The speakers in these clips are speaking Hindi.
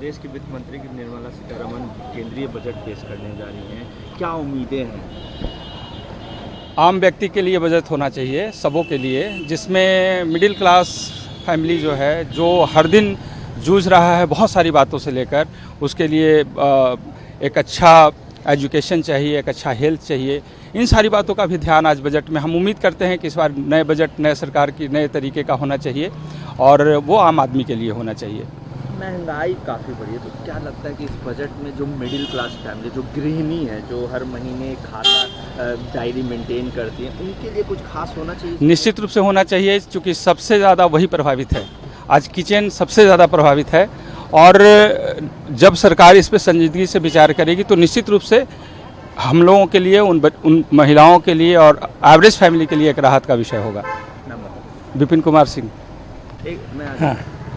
देश की वित्त मंत्री की निर्मला सीतारमण केंद्रीय बजट पेश करने जा रही हैं, क्या उम्मीदें हैं? आम व्यक्ति के लिए बजट होना चाहिए, सबों के लिए, जिसमें मिडिल क्लास फैमिली जो है, जो हर दिन जूझ रहा है बहुत सारी बातों से लेकर, उसके लिए एक अच्छा एजुकेशन चाहिए, एक अच्छा हेल्थ चाहिए। इन सारी बातों का भी ध्यान आज बजट में हम उम्मीद करते हैं कि इस बार नए बजट नए सरकार की नए तरीके का होना चाहिए और वो आम आदमी के लिए होना चाहिए। महंगाई काफ़ी बढ़ी है, तो क्या लगता है कि इस बजट में जो मिडिल क्लास फैमिली, जो गृहिणी है, जो हर महीने खाता डायरी मेंटेन करती है, उनके लिए कुछ खास होना चाहिए? निश्चित रूप से होना चाहिए, क्योंकि सबसे ज़्यादा वही प्रभावित है। आज किचन सबसे ज़्यादा प्रभावित है और जब सरकार इस पर संजीदगी से विचार करेगी तो निश्चित रूप से हम लोगों के लिए, उन महिलाओं के लिए और एवरेज फैमिली के लिए एक राहत का विषय होगा। विपिन कुमार सिंह।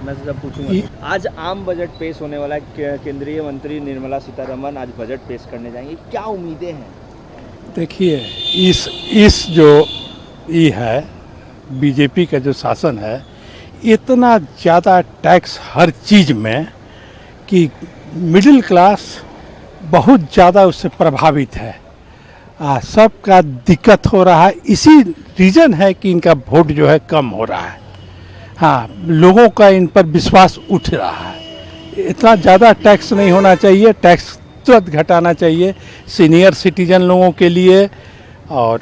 मैं जब पूछूंगा, आज आम बजट पेश होने वाला है, केंद्रीय मंत्री निर्मला सीतारमण आज बजट पेश करने जाएंगे, क्या उम्मीदें हैं? देखिए, इस जो ये है बीजेपी का जो शासन है, इतना ज़्यादा टैक्स हर चीज़ में कि मिडिल क्लास बहुत ज़्यादा उससे प्रभावित है। सबका दिक्कत हो रहा है, इसी रीज़न है कि इनका वोट जो है कम हो रहा है। हाँ, लोगों का इन पर विश्वास उठ रहा है। इतना ज़्यादा टैक्स नहीं होना चाहिए, टैक्स तुरंत घटाना चाहिए सीनियर सिटीजन लोगों के लिए और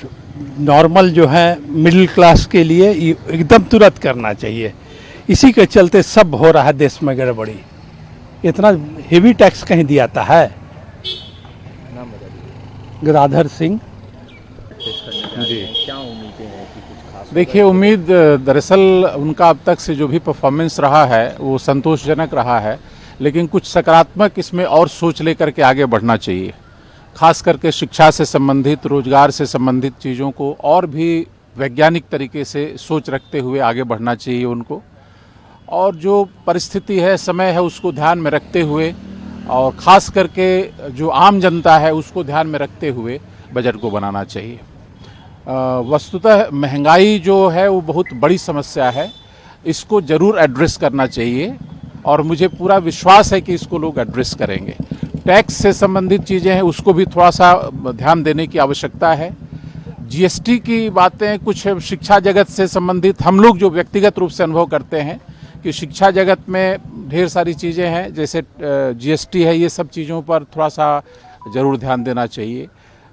नॉर्मल जो है मिडिल क्लास के लिए एकदम तुरंत करना चाहिए। इसी के चलते सब हो रहा है देश में गड़बड़ी। इतना हेवी टैक्स कहीं दियाता है? गदाधर सिंह जी। क्या उम्मीदें हैं कि कुछ खास? देखिए, उम्मीद दरअसल उनका अब तक से जो भी परफॉर्मेंस रहा है वो संतोषजनक रहा है, लेकिन कुछ सकारात्मक इसमें और सोच लेकर के आगे बढ़ना चाहिए। खास करके शिक्षा से संबंधित, रोजगार से संबंधित चीज़ों को और भी वैज्ञानिक तरीके से सोच रखते हुए आगे बढ़ना चाहिए उनको, और जो परिस्थिति है, समय है, उसको ध्यान में रखते हुए और ख़ास करके जो आम जनता है उसको ध्यान में रखते हुए बजट को बनाना चाहिए। वस्तुतः महंगाई जो है वो बहुत बड़ी समस्या है, इसको ज़रूर एड्रेस करना चाहिए और मुझे पूरा विश्वास है कि इसको लोग एड्रेस करेंगे। टैक्स से संबंधित चीज़ें हैं, उसको भी थोड़ा सा ध्यान देने की आवश्यकता है। जीएसटी की बातें, कुछ शिक्षा जगत से संबंधित हम लोग जो व्यक्तिगत रूप से अनुभव करते हैं कि शिक्षा जगत में ढेर सारी चीज़ें हैं, जैसे जीएसटी है, ये सब चीज़ों पर थोड़ा सा ज़रूर ध्यान देना चाहिए।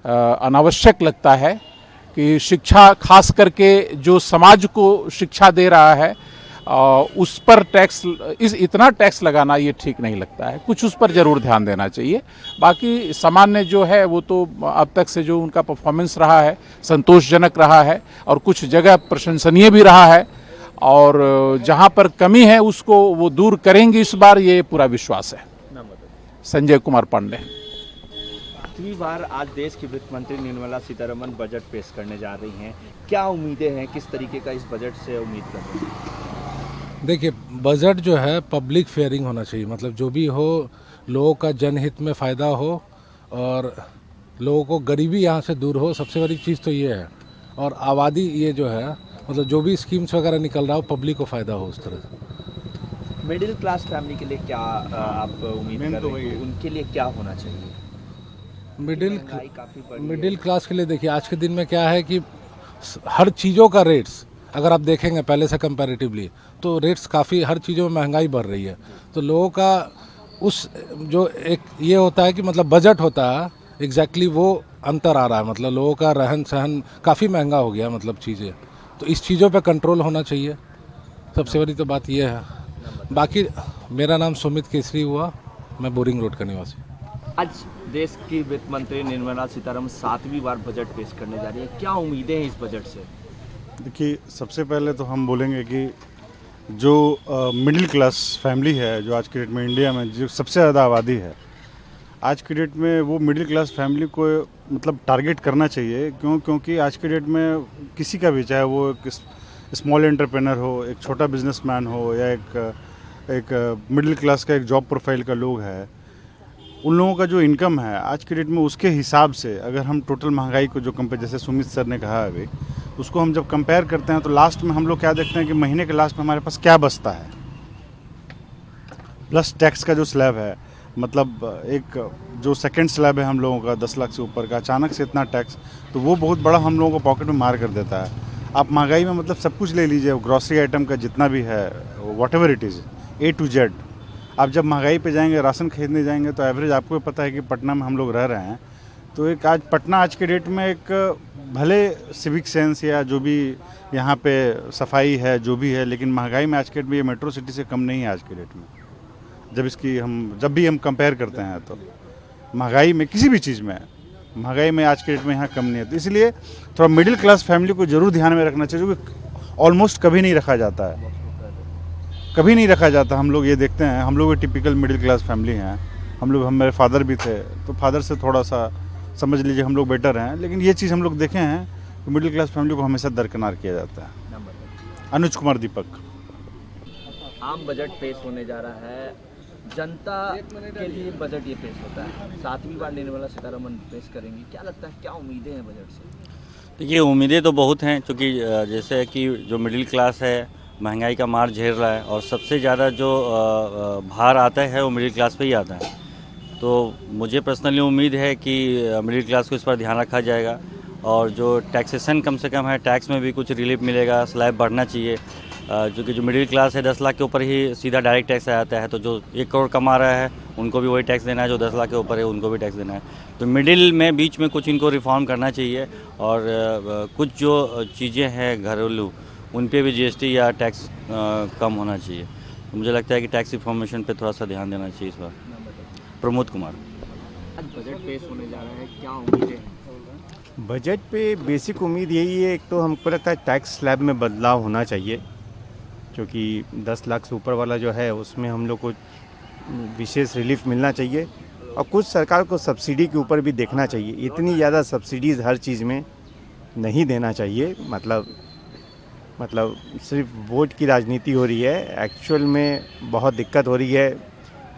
अनावश्यक लगता है कि शिक्षा, खास करके जो समाज को शिक्षा दे रहा है, उस पर इतना टैक्स लगाना ये ठीक नहीं लगता है। कुछ उस पर ज़रूर ध्यान देना चाहिए। बाकी सामान्य जो है वो तो अब तक से जो उनका परफॉर्मेंस रहा है संतोषजनक रहा है और कुछ जगह प्रशंसनीय भी रहा है, और जहां पर कमी है उसको वो दूर करेंगे इस बार, ये पूरा विश्वास है। संजय कुमार पांडे। आखिरी बार आज देश की वित्त मंत्री निर्मला सीतारमण बजट पेश करने जा रही हैं, क्या उम्मीदें हैं, किस तरीके का इस बजट से उम्मीद कर रही हैं? देखिए, बजट जो है पब्लिक फेयरिंग होना चाहिए, मतलब जो भी हो लोगों का जनहित में फ़ायदा हो और लोगों को गरीबी यहाँ से दूर हो। सबसे बड़ी चीज़ तो ये है, और आबादी ये जो है, मतलब जो भी स्कीम्स वगैरह निकल रहा हो पब्लिक को फ़ायदा हो उस तरह से। मिडिल क्लास फैमिली के लिए क्या आप उम्मीद कर रहे हैं, उनके लिए क्या होना चाहिए? मिडिल क्लास के लिए देखिए, आज के दिन में क्या है कि हर चीज़ों का रेट्स अगर आप देखेंगे पहले से कंपैरेटिवली, तो रेट्स काफ़ी, हर चीज़ों में महंगाई बढ़ रही है। तो लोगों का उस जो एक ये होता है कि मतलब बजट होता है, एग्जैक्टली वो अंतर आ रहा है, मतलब लोगों का रहन सहन काफ़ी महंगा हो गया, मतलब चीज़ें, तो इस चीज़ों पे कंट्रोल होना चाहिए। सबसे बड़ी तो बात ये है। बाकी मेरा नाम सुमित केसरी हुआ, मैं बोरिंग रोड का निवासी। आज देश की वित्त मंत्री निर्मला सीतारमण 7वीं बार बजट पेश करने जा रही है, क्या उम्मीदें हैं इस बजट से? देखिए, सबसे पहले तो हम बोलेंगे कि जो मिडिल क्लास फैमिली है, जो आज के डेट में इंडिया में जो सबसे ज़्यादा आबादी है, आज के डेट में वो मिडिल क्लास फैमिली को मतलब टारगेट करना चाहिए। क्योंकि आज के डेट में किसी का भी, चाहे वो एक स्मॉल एंटरप्रेनर हो, एक छोटा बिजनेसमैन हो, या एक मिडिल क्लास का एक जॉब प्रोफाइल का लोग है, उन लोगों का जो इनकम है आज के डेट में, उसके हिसाब से अगर हम टोटल महंगाई को जो कंपेयर, जैसे सुमित सर ने कहा अभी, उसको हम जब कंपेयर करते हैं तो लास्ट में हम लोग क्या देखते हैं कि महीने के लास्ट में हमारे पास क्या बचता है। प्लस टैक्स का जो स्लैब है, मतलब एक जो सेकंड स्लैब है हम लोगों का 10 लाख से ऊपर का, अचानक से इतना टैक्स, तो वो बहुत बड़ा हम लोगों को पॉकेट में मार कर देता है। आप महंगाई में मतलब सब कुछ ले लीजिए, ग्रॉसरी आइटम का जितना भी है, what ever it is, A to Z। आप जब महंगाई पे जाएंगे, राशन खरीदने जाएंगे, तो एवरेज आपको पता है कि पटना में हम लोग रह रहे हैं, तो एक आज पटना आज के डेट में एक भले सिविक सेंस या जो भी यहाँ पे सफाई है जो भी है, लेकिन महंगाई में आज के डेट में ये मेट्रो सिटी से कम नहीं है आज के डेट में। जब भी हम कंपेयर करते हैं तो महंगाई में किसी भी चीज़ में महंगाई में आज के डेट में यहाँ कम नहीं है। तो इसलिए थोड़ा मिडिल क्लास फैमिली को ज़रूर ध्यान में रखना चाहिए, जो कि ऑलमोस्ट कभी नहीं रखा जाता है, कभी नहीं रखा जाता। हम लोग ये देखते हैं, हम लोग टिपिकल मिडिल क्लास फैमिली हैं, मेरे फादर भी थे, तो फादर से थोड़ा सा समझ लीजिए हम लोग बेटर हैं, लेकिन ये चीज़ हम लोग देखे हैं कि मिडिल क्लास फैमिली को हमेशा दरकिनार किया जाता है। अनुज कुमार दीपक। आम बजट पेश होने जा रहा है, जनता के लिए बजट ये पेश होता है, 7वीं बार निर्मला सीतारमण पेश करेंगी, क्या लगता है, क्या उम्मीदें हैं बजट से? देखिए, उम्मीदें तो बहुत हैं, क्योंकि जैसे कि जो मिडिल क्लास है महंगाई का मार झेल रहा है, और सबसे ज़्यादा जो भार आता है वो मिडिल क्लास पे ही आता है। तो मुझे पर्सनली उम्मीद है कि मिडिल क्लास को इस पर ध्यान रखा जाएगा, और जो टैक्सेशन कम से कम है, टैक्स में भी कुछ रिलीफ मिलेगा, स्लैब बढ़ना चाहिए, क्योंकि जो मिडिल क्लास है 10 लाख के ऊपर ही सीधा डायरेक्ट टैक्स आ जाता है, तो जो 1 करोड़ कमा रहा है उनको भी वही टैक्स देना है, जो 10 लाख के ऊपर है उनको भी टैक्स देना है। तो मिडिल में बीच में कुछ इनको रिफॉर्म करना चाहिए, और कुछ जो चीज़ें हैं घरेलू उन पे भी GST या टैक्स कम होना चाहिए। तो मुझे लगता है कि टैक्स रिफॉर्मेशन पे थोड़ा सा ध्यान देना चाहिए इस बार। प्रमोद कुमार। आज बजट पेश होने जा रहा है, क्या उम्मीदें हैं? बजट पे बेसिक उम्मीद यही है, एक तो हमको लगता है टैक्स स्लैब में बदलाव होना चाहिए, क्योंकि 10 लाख से ऊपर वाला जो है उसमें हम लोग को विशेष रिलीफ मिलना चाहिए, और कुछ सरकार को सब्सिडी के ऊपर भी देखना चाहिए। इतनी ज़्यादा सब्सिडीज़ हर चीज़ में नहीं देना चाहिए, मतलब सिर्फ वोट की राजनीति हो रही है, एक्चुअल में बहुत दिक्कत हो रही है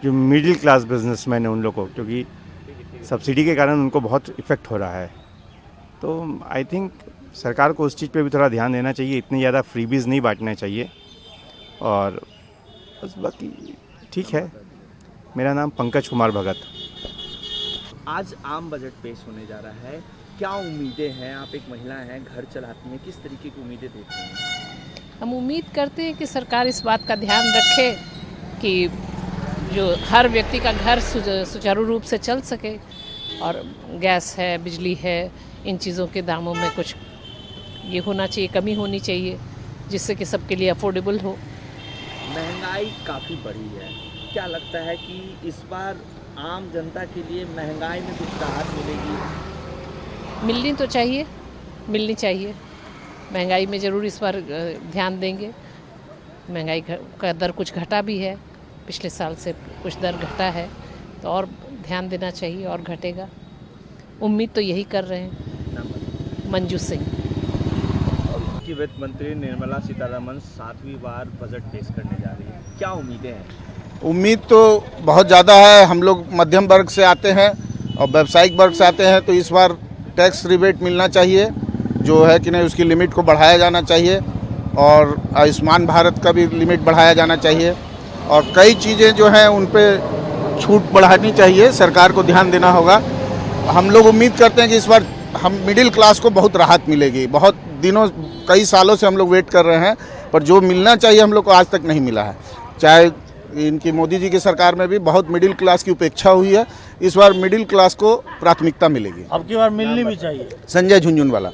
जो मिडिल क्लास बिजनेसमैन है उन लोगों को, क्योंकि सब्सिडी के कारण उनको बहुत इफ़ेक्ट हो रहा है। तो आई थिंक सरकार को उस चीज़ पे भी थोड़ा ध्यान देना चाहिए, इतनी ज़्यादा फ्रीबीज़ नहीं बांटना चाहिए, और बस बाकी ठीक है। मेरा नाम पंकज कुमार भगत। आज आम बजट पेश होने जा रहा है, क्या उम्मीदें हैं? आप एक महिला हैं, घर चलाती हैं, किस तरीके की उम्मीदें देखते हैं? हम उम्मीद करते हैं कि सरकार इस बात का ध्यान रखे कि जो हर व्यक्ति का घर सुचारू रूप से चल सके, और गैस है, बिजली है, इन चीज़ों के दामों में कुछ ये होना चाहिए, कमी होनी चाहिए, जिससे कि सबके लिए अफोर्डेबल हो। महंगाई काफ़ी बढ़ी है, क्या लगता है कि इस बार आम जनता के लिए महंगाई में कुछ राहत मिलेगी? मिलनी तो चाहिए, मिलनी चाहिए। महंगाई में ज़रूर इस बार ध्यान देंगे। महंगाई का दर कुछ घटा भी है, पिछले साल से कुछ दर घटा है, तो और ध्यान देना चाहिए और घटेगा। उम्मीद तो यही कर रहे हैं। मंजू सिंह। की वित्त मंत्री निर्मला सीतारमण 7वीं बार बजट पेश करने जा रही है, क्या उम्मीदें हैं? उम्मीद तो बहुत ज़्यादा है। हम लोग मध्यम वर्ग से आते हैं और व्यावसायिक वर्ग से आते हैं, तो इस बार टैक्स रिबेट मिलना चाहिए, जो है कि नहीं उसकी लिमिट को बढ़ाया जाना चाहिए, और आयुष्मान भारत का भी लिमिट बढ़ाया जाना चाहिए, और कई चीज़ें जो हैं उन पे छूट बढ़ानी चाहिए। सरकार को ध्यान देना होगा। हम लोग उम्मीद करते हैं कि इस बार हम मिडिल क्लास को बहुत राहत मिलेगी। बहुत दिनों कई सालों से हम लोग वेट कर रहे हैं, पर जो मिलना चाहिए हम लोग को आज तक नहीं मिला है। चाहे इनकी मोदी जी की सरकार में भी बहुत मिडिल क्लास की उपेक्षा हुई है, इस बार मिडिल क्लास को प्राथमिकता मिलेगी। अब की बार मिलनी भी चाहिए। संजय झुंझुनवाला।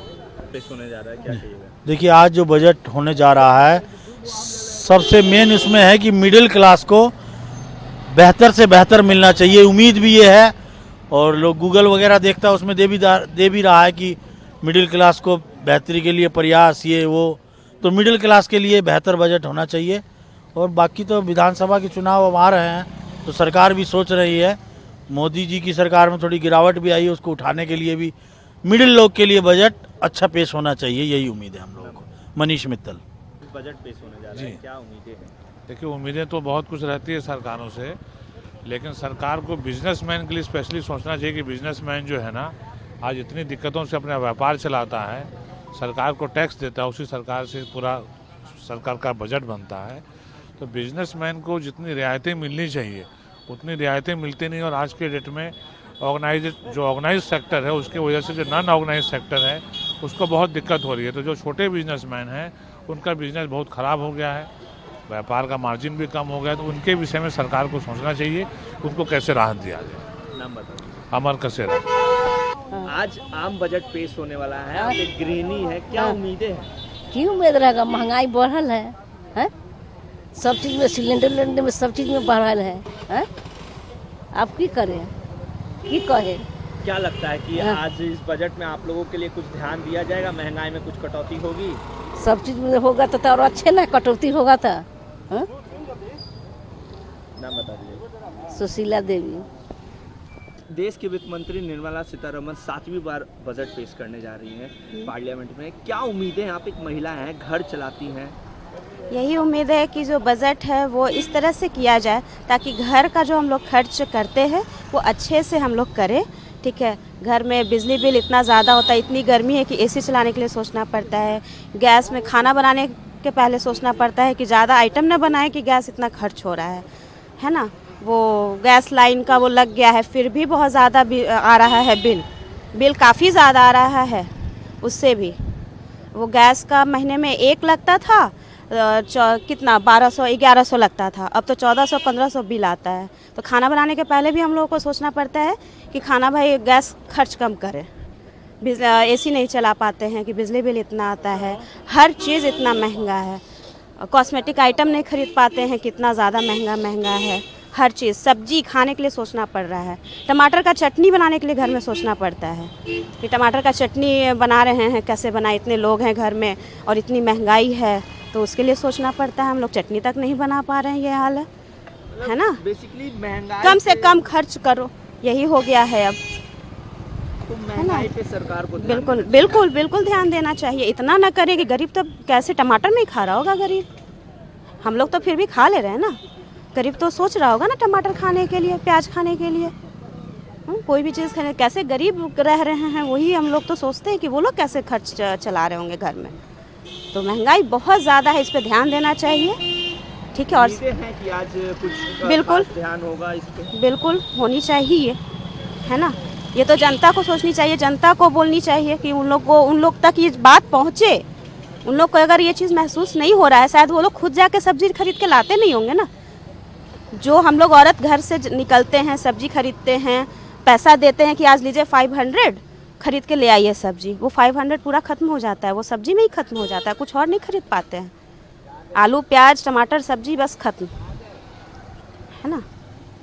पेश होने जा रहा है, क्या चाहिए? देखिए, आज जो बजट होने जा रहा है, सबसे मेन इसमें है कि मिडिल क्लास को बेहतर से बेहतर मिलना चाहिए। उम्मीद भी ये है, और लोग गूगल वगैरह देखता है उसमें दे भी रहा है कि मिडिल क्लास को बेहतरी के लिए प्रयास ये वो, तो मिडिल क्लास के लिए बेहतर बजट होना चाहिए। और बाकी तो विधानसभा के चुनाव अब आ रहे हैं, तो सरकार भी सोच रही है, मोदी जी की सरकार में थोड़ी गिरावट भी आई है, उसको उठाने के लिए भी मिडिल लोग के लिए बजट अच्छा पेश होना चाहिए, यही उम्मीद है हम लोगों को। मनीष मित्तल। बजट पेश होने जा रहा है, क्या उम्मीदें हैं? देखिए, उम्मीदें तो बहुत कुछ रहती है सरकारों से, लेकिन सरकार को बिजनेसमैन के लिए स्पेशली सोचना चाहिए कि बिजनेसमैन जो है ना, आज इतनी दिक्कतों से अपना व्यापार चलाता है, सरकार को टैक्स देता है, उसी सरकार से पूरा सरकार का बजट बनता है। तो बिजनेसमैन को जितनी रियायतें मिलनी चाहिए उतनी रियायतें मिलती नहीं, और आज के डेट में ऑर्गेनाइज सेक्टर है उसकी वजह से जो नॉन ऑर्गेनाइज सेक्टर है उसको बहुत दिक्कत हो रही है। तो जो छोटे बिजनेसमैन हैं उनका बिजनेस बहुत ख़राब हो गया है, व्यापार का मार्जिन भी कम हो गया, तो उनके विषय में सरकार को सोचना चाहिए उनको कैसे राहत दिया जाए। नाम बताइए। अमर कसेरा। आज आम बजट पेश होने वाला है, आप एक गृहिणी है, क्या उम्मीदें हैं? की उम्मीद रहेगा, महंगाई बढ़ल है, हैं? सब चीज़ में सिलेंडर में सब चीज़ में बढ़ल है? आप की करें, की कहे? क्या लगता है कि आज इस बजट में आप लोगों के लिए कुछ ध्यान दिया जाएगा, महंगाई में कुछ कटौती होगी? सब चीज़ में होगा तो और अच्छे ना, कटौती होगा तो। नाम बता दीजिए। सुशीला देवी। देश के वित्त मंत्री निर्मला सीतारमण 7वीं बार बजट पेश करने जा रही हैं पार्लियामेंट में, क्या उम्मीदें हैं? आप एक महिला हैं, घर चलाती हैं। यही उम्मीद है कि जो बजट है वो इस तरह से किया जाए ताकि घर का जो हम लोग खर्च करते हैं वो अच्छे से हम लोग करें, ठीक है। घर में बिजली बिल इतना ज़्यादा होता है, इतनी गर्मी है कि एसी चलाने के लिए सोचना पड़ता है, गैस में खाना बनाने के पहले सोचना पड़ता है कि ज़्यादा आइटम न बनाए कि गैस इतना खर्च हो रहा है ना। वो गैस लाइन का वो लग गया है, फिर भी बहुत ज़्यादा आ रहा है बिल काफ़ी ज़्यादा आ रहा है। उससे भी वो गैस का महीने में 1 लगता था, कितना 1200-1100 लगता था, अब तो 1400-1500 बिल आता है। तो खाना बनाने के पहले भी हम लोगों को सोचना पड़ता है कि खाना भाई गैस खर्च कम करें, एसी नहीं चला पाते हैं कि बिजली बिल इतना आता है, हर चीज़ इतना महंगा है, कॉस्मेटिक आइटम नहीं खरीद पाते हैं, कितना ज़्यादा महंगा है हर चीज़। सब्जी खाने के लिए सोचना पड़ रहा है, टमाटर का चटनी बनाने के लिए घर में सोचना पड़ता है कि टमाटर का चटनी बना रहे हैं, कैसे बनाए, इतने लोग हैं घर में और इतनी महंगाई है, तो उसके लिए सोचना पड़ता है। हम लोग चटनी तक नहीं बना पा रहे हैं, ये हाल है ना। बेसिकली महंगाई कम से कम खर्च करो, यही हो गया है अब। तो महंगाई पे सरकार को बिल्कुल ध्यान देना चाहिए। इतना ना करे कि गरीब तो कैसे टमाटर नहीं खा रहा होगा गरीब, हम लोग तो फिर भी खा ले रहे हैं ना, गरीब तो सोच रहा होगा ना टमाटर खाने के लिए, प्याज खाने के लिए, कोई भी चीज़ खाने, कैसे गरीब रह रहे हैं वही हम लोग तो सोचते हैं कि वो लोग कैसे खर्च चला रहे होंगे घर में। तो महंगाई बहुत ज़्यादा है, इस पे ध्यान देना चाहिए, ठीक है। और हैं कि आज कुछ बिल्कुल ध्यान होगा इस पे, बिल्कुल होनी चाहिए, है ना। ये तो जनता को सोचनी चाहिए, जनता को बोलनी चाहिए कि उन लोग तक ये बात पहुँचे। उन लोग को अगर ये चीज़ महसूस नहीं हो रहा है, शायद वो लोग खुद जाके सब्जी खरीद के लाते नहीं होंगे ना। जो हम लोग औरत घर से निकलते हैं, सब्जी खरीदते हैं, पैसा देते हैं कि आज लीजिए 500 खरीद के ले आइए सब्जी, वो 500 पूरा ख़त्म हो जाता है, वो सब्जी में ही ख़त्म हो जाता है, कुछ और नहीं खरीद पाते हैं। आलू प्याज टमाटर सब्जी बस ख़त्म, है ना।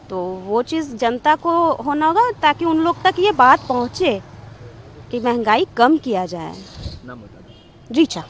तो वो चीज़ जनता को होना होगा ताकि उन लोग तक ये बात पहुँचे कि महंगाई कम किया जाए। नाम बता दीजिए। रीचा।